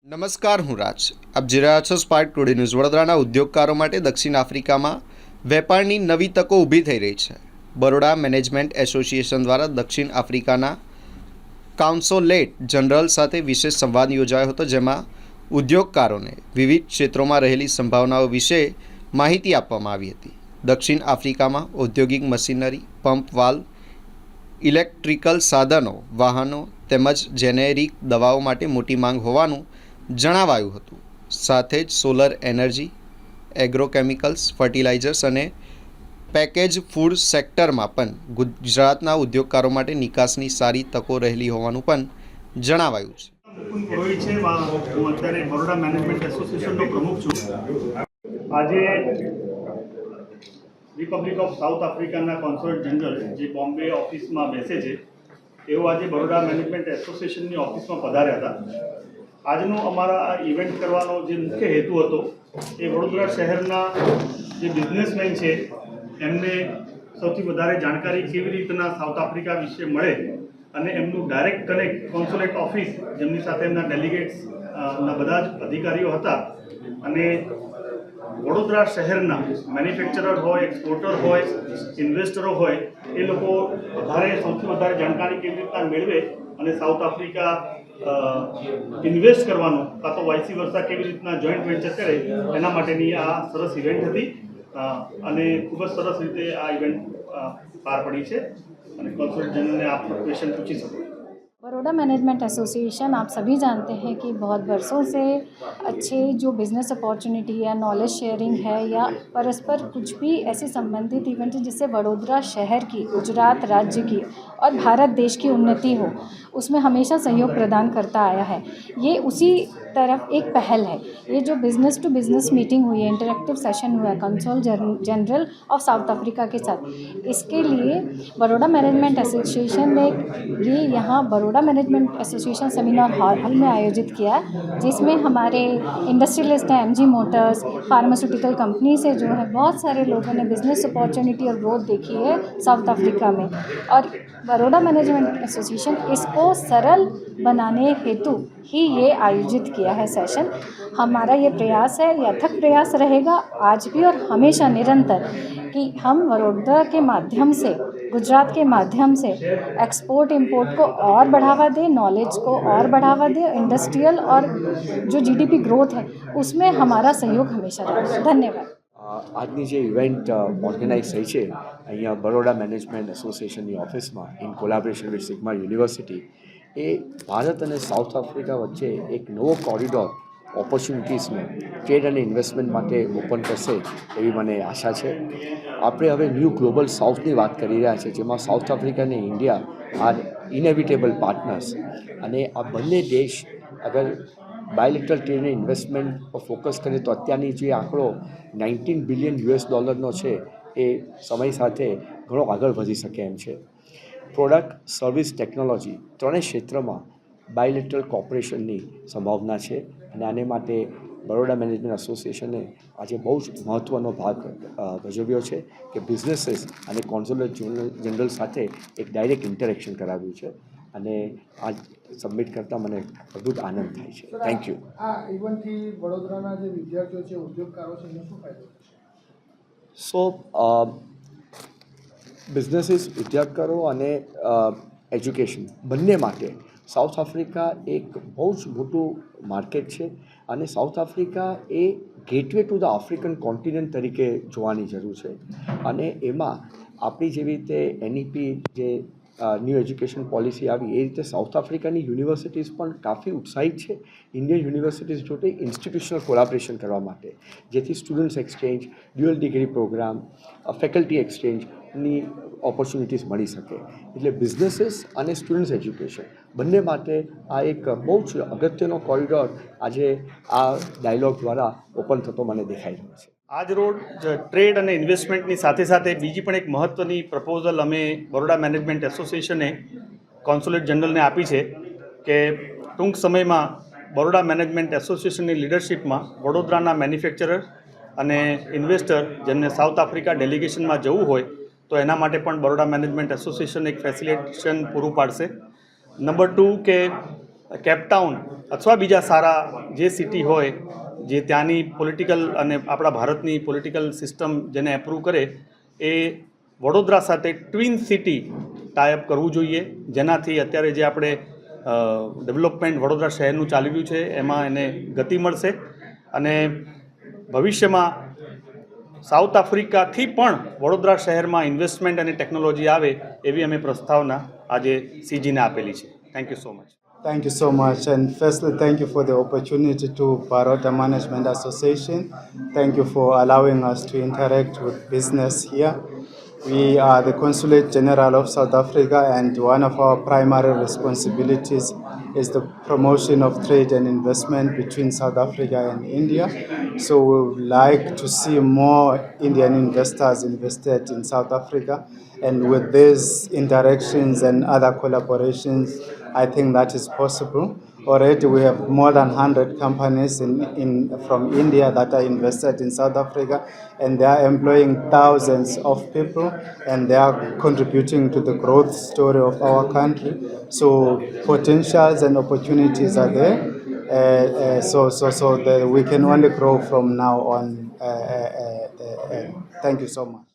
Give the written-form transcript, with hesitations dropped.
નમસ્કાર, હું રાજ. આપ જોઈ રહ્યા છો સ્પાર્ક ટુડે ન્યૂઝ. વડોદરાના ઉદ્યોગકારો માટે દક્ષિણ આફ્રિકામાં વેપારની નવી તકો ઊભી થઈ રહી છે. બરોડા મેનેજમેન્ટ એસોસિએશન દ્વારા દક્ષિણ આફ્રિકાના કાઉન્સોલેટ જનરલ સાથે વિશેષ સંવાદ યોજાયો હતો, જેમાં ઉદ્યોગકારોને વિવિધ ક્ષેત્રોમાં રહેલી સંભાવનાઓ વિશે માહિતી આપવામાં આવી હતી. દક્ષિણ આફ્રિકામાં ઔદ્યોગિક મશીનરી, પંપ, વાલ્વ, ઇલેક્ટ્રિકલ સાધનો, વાહનો તેમજ જેનેરિક દવાઓ માટે મોટી માંગ હોવાનું જણાવાયું હતું. સાથે જ સોલર એનર્જી, એગ્રોકેમિકલ્સ, ફર્ટિલાઇઝર્સ અને પેકેજ ફૂડ સેક્ટરમાં પણ ગુજરાતના ઉદ્યોગકારો માટે નિકાસની સારી તકો રહેલી હોવાનું પણ જણાવાયું છે. મુકુંદ પુરોહિત છે. હું અત્યારે બરોડા મેનેજમેન્ટ એસોસિએશનનો પ્રમુખ છું. આજે રિપબ્લિક ઓફ સાઉથ આફ્રિકાના કોન્સુલેટ જનરલ જે બોમ્બે ઓફિસમાં બેસે છે, તેઓ આજે બરોડા મેનેજમેન્ટ એસોસિએશનની ઓફિસમાં પધાર્યા હતા. આજનો અમારા આ ઇવેન્ટ કરવાનો જે મુખ્ય હેતુ હતો એ વડોદરા શહેરના જે બિઝનેસમેન છે એમને સૌથી વધારે જાણકારી કેવી રીતના સાઉથ આફ્રિકા વિશે મળે અને એમનું ડાયરેક્ટ કનેક્ટ કોન્સ્યુલેટ ઓફિસ, જેમની સાથે એમના ડેલિગેટ્સ ના બધા જ અધિકારીઓ હતા, અને વડોદરા શહેરના મેન્યુફેક્ચરર હોય, એક્સપોર્ટર હોય, ઇન્વેસ્ટરો હોય, એ લોકો સૌથી વધારે જાણકારી કેવી રીતના મેળવે અને સાઉથ આફ્રિકા ઇન્વેસ્ટ કરવાનું કાં તો વાઇસી વર્સા કેવી રીતના જોઈન્ટ વેન્ચર કરે, એના માટેની આ સરસ ઇવેન્ટ હતી અને ખૂબ જ સરસ રીતે આ ઇવેન્ટ પાર પડી છે. અને કોન્સ્યુલેટ જનરલને આપ ક્વેશ્ચન પૂછી શકો. बड़ौदा मैनेजमेंट एसोसिएशन आप सभी जानते हैं कि बहुत वर्षों से अच्छे जो बिज़नेस अपॉर्चुनिटी या नॉलेज शेयरिंग है या परस्पर कुछ भी ऐसे संबंधित इवेंट है जिससे वडोदरा शहर की, गुजरात राज्य की और भारत देश की उन्नति हो, उसमें हमेशा सहयोग प्रदान करता आया है. ये उसी तरफ एक पहल है. ये जो बिज़नेस टू बिज़नेस मीटिंग हुई है, इंटरेक्टिव सेशन हुआ है console general of south Africa के साथ, इसके लिए बड़ौदा मैनेजमेंट एसोसिएशन ने ये यहाँ Baroda management association seminar hall में आयोजित किया, जिसमें हमारे इंडस्ट्रियलिस्ट हैं, एमजी मोटर्स, फार्मास्यूटिकल कंपनी से जो है बहुत सारे लोगों ने बिज़नेस अपॉर्चुनिटी और ग्रोथ देखी है साउथ अफ्रीका में. और बड़ौदा मैनेजमेंट एसोसिएशन इसको सरल बनाने हेतु ही ये आयोजित किया है सेशन. हमारा ये प्रयास है, ये अथक प्रयास रहेगा आज भी और हमेशा निरंतर, कि हम वडोदरा के माध्यम से, गुजरात के माध्यम से एक्सपोर्ट इंपोर्ट को और बढ़ावा दें, नॉलेज को और बढ़ावा दें, इंडस्ट्रियल और जो जीडीपी ग्रोथ है उसमें हमारा सहयोग हमेशा रहेगा. धन्यवाद. આજની જે ઇવેન્ટ ઓર્ગેનાઇઝ થઈ છે અહીંયા બરોડા મેનેજમેન્ટ એસોસિએશનની ઓફિસમાં in collaboration with Sigma university, એ ભારત અને સાઉથ આફ્રિકા વચ્ચે એક નવો કોરિડોર ઓપોર્ચ્યુનિટીઝને ટ્રેડ અને ઇન્વેસ્ટમેન્ટ માટે ઓપન કરશે એવી મને આશા છે. આપણે હવે ન્યૂ ગ્લોબલ સાઉથની વાત કરી રહ્યા છીએ, જેમાં સાઉથ આફ્રિકા અને ઇન્ડિયા આર ઇનેવિટેબલ પાર્ટનર્સ, અને આ બંને દેશ અગર બાયલેટરલ ટ્રેડ અને ઇન્વેસ્ટમેન્ટ પર ફોકસ કરીએ તો અત્યારની જે આંકડો $19 બિલિયન છે એ સમય સાથે ઘણો આગળ વધી શકે એમ છે. પ્રોડક્ટ, સર્વિસ, ટેકનોલોજી ત્રણેય ક્ષેત્રમાં બાયલેટરલ કોઓપરેશનની સંભાવના છે, અને આને માટે બરોડા મેનેજમેન્ટ એસોસિએશને આજે બહુ જ મહત્ત્વનો ભાગ ભજવ્યો છે કે બિઝનેસીસ અને કોન્સ્યુલેટ જનરલ સાથે એક ડાયરેક્ટ ઇન્ટરેક્શન કરાવ્યું છે, અને આ સબમિટ કરતાં મને અદ્ભુત આનંદ થાય છે. Thank you. આ ઇવેન્ટથી વડોદરાના જે વિદ્યાર્થીઓ છે, ઉદ્યોગકારો છે, એનો શું ફાયદો થશે? સો બિઝનેસીસ, ઉદ્યોગકારો અને એજ્યુકેશન બંને માટે સાઉથ આફ્રિકા એક બહુ જ મોટું માર્કેટ છે, અને South Africa A gateway to the African continent તરીકે જોવાની જરૂર છે. અને એમાં આપણી જેવી રીતે એનઈપી જે ન્યૂ એજ્યુકેશન પોલિસી આવી, એ રીતે સાઉથ આફ્રિકાની યુનિવર્સિટીઝ પણ કાફી ઉત્સાહિત છે ઇન્ડિયન યુનિવર્સિટીઝ જોડે ઇન્સ્ટિટ્યુશનલ કોલાબરેશન કરવા માટે, જેથી students exchange, dual degree programme, faculty એક્સચેન્જની ઓપોર્ચ્યુનિટીઝ મળી શકે. એટલે બિઝનેસીસ અને સ્ટુડન્ટ્સ એજ્યુકેશન બંને માટે આ એક બહુ જ અગત્યનો કોરિડોર આજે આ ડાયલોગ દ્વારા ઓપન થતો મને દેખાઈ રહ્યો છે. આજ રોજ ટ્રેડ અને ઇન્વેસ્ટમેન્ટની સાથે સાથે બીજી પણ એક મહત્ત્વની પ્રપોઝલ અમે બરોડા મેનેજમેન્ટ એસોસિએશને કોન્સ્યુલેટ જનરલને આપી છે કે ટૂંક સમયમાં બરોડા મેનેજમેન્ટ એસોસિએશનની લીડરશિપમાં વડોદરાના મેન્યુફેક્ચરર અને ઇન્વેસ્ટર જેમને સાઉથ આફ્રિકા ડેલિગેશનમાં જવું હોય તો એના માટે પણ બરોડા મેનેજમેન્ટ એસોસિએશન એક ફેસિલિટેશન પૂરું પાડશે. નંબર 2 કે કેપટાઉન અથવા બીજા સારા જે સિટી હોય જે ત્યાંની પોલિટિકલ અને આપણા ભારતની પોલિટિકલ સિસ્ટમ જેને એપ્રૂવ કરે એ વડોદરા સાથે ટ્વિન સિટી ટાઈઅપ કરવું જોઈએ, જેનાથી અત્યારે જે આપણે ડેવલપમેન્ટ વડોદરા શહેરનું ચાલી રહ્યું છે એમાં એને ગતિ મળશે અને ભવિષ્યમાં સાઉથ આફ્રિકાથી પણ વડોદરા શહેરમાં ઇન્વેસ્ટમેન્ટ અને ટેકનોલોજી આવે એવી અમે પ્રસ્તાવના આજે સીજીને આપેલી છે. Thank you so much. Thank you so much. And firstly, thank you for the opportunity to Baroda Management Association. Thank you for allowing us to interact with business here. We are the Consulate General of South Africa, and one of our primary responsibilities is the promotion of trade and investment between South Africa and India. So we would like to see more Indian investors invested in South Africa. And with these interactions and other collaborations, I think that is possible. Already we have more than 100 companies from India that are invested in South Africa, and they are employing thousands of people, and they are contributing to the growth story of our country. So potentials and opportunities are there. So we can only grow from now on. Thank you so much.